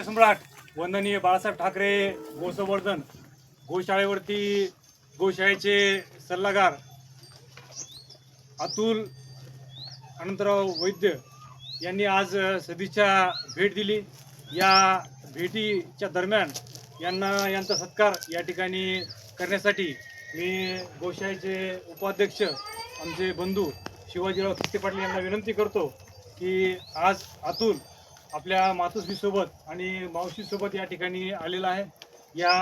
सम्राट वंदनीय बाळासाहेब ठाकरे गोसंवर्धन गोशाळेवरती गोशाळेचे सल्लागार अतुल अनंतराव वैद्य यांनी आज सदिच्छा भेट दिली। या भेटीच्या दरम्यान यांचा सत्कार या ठिकाणी करण्यासाठी मी गोशाळेचे उपाध्यक्ष आमचे बंधू शिवाजीराव खिस्ते पाटील यांना विनंती करतो की आज अतुल आपल्या मातोश्रीसोबत आणि मावशीसोबत या ठिकाणी आलेला आहे। या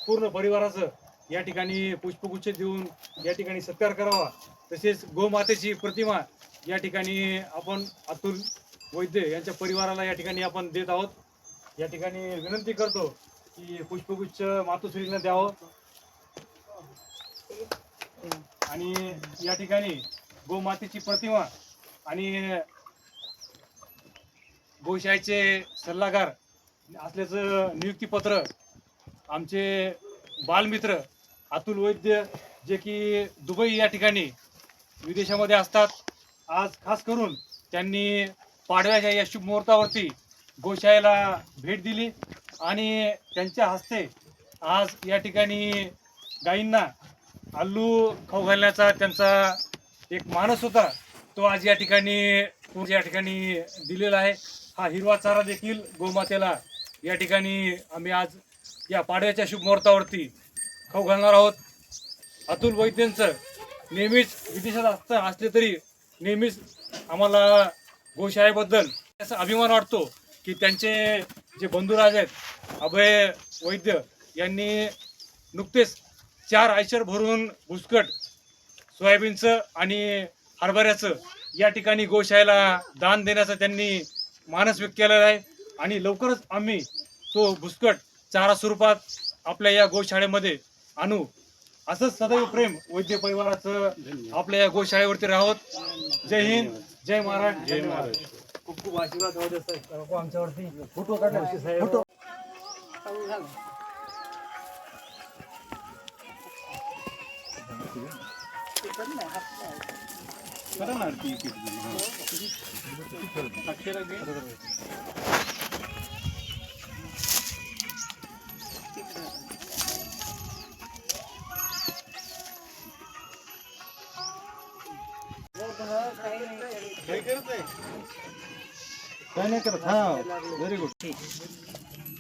पूर्ण परिवाराचं या ठिकाणी पुष्पगुच्छ देऊन या ठिकाणी सत्कार करावा। तसेच गोमातेची प्रतिमा या ठिकाणी आपण अतुल वैद्य यांच्या परिवाराला या ठिकाणी आपण देत आहोत। या ठिकाणी विनंती करतो की पुष्पगुच्छ मातोश्रीला द्यावं आणि या ठिकाणी गोमातेची प्रतिमा आणि गोशाळेचे सल्लागार असल्याचं नियुक्तीपत्र आमचे बालमित्र अतुल वैद्य जे की दुबई या ठिकाणी विदेशामध्ये असतात, आज खास करून त्यांनी पाडव्याच्या या शुभ मुहूर्तावरती गोशाळेला भेट दिली आणि त्यांच्या हस्ते आज या ठिकाणी गायींना आल्लू खाऊ घालण्याचा त्यांचा एक मानस होता, तो आज या ठिकाणी दिलेला आहे। हा हिरवा चारा देखील गोमातेला या ठिकाणी आम्ही आज या पाडव्याच्या शुभ मुहूर्तावरती खाऊ घालणार आहोत। अतुल वैद्यांचं नेहमीच विदेशात असले तरी नेहमीच आम्हाला गोशाळेबद्दल असा अभिमान वाटतो की त्यांचे जे बंधुराज आहेत अभय वैद्य यांनी नुकतेच 4 आयशर भरून भुसकट सोयाबीनचं आणि हरभऱ्याचं या ठिकाणी गोशाळेला दान देण्याचा त्यांनी मानस व्यक्त केलेला आहे आणि लवकरच आम्ही तो भुसकट चारा स्वरूपात आपल्या या गोशाळेमध्ये आणू। असंच सदैव प्रेम वैद्य परिवाराचं आपल्या या गोशाळेवरती राहोत। जय हिंद, जय महाराज, जय महाराज। खूप खूप आशीर्वाद आमच्यावरती। फोटो काढला फोटो काय नाही करत। हा व्हेरी गुड।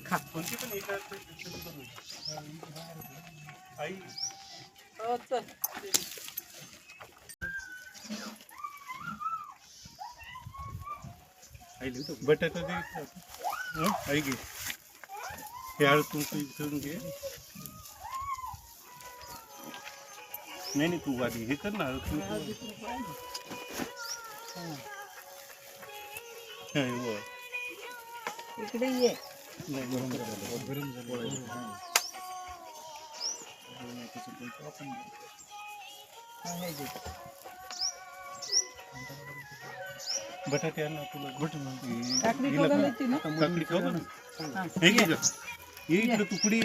खा कोणती पण एक आई बटाटा दे आई घे हे आळ तुमचं घे। नाही तू आधी हे कर ना इकडे ये। बटाटे आणा तुला काकडी खाऊ घालायची ना? काकडी खाऊ ना। हे इकडे तुकडी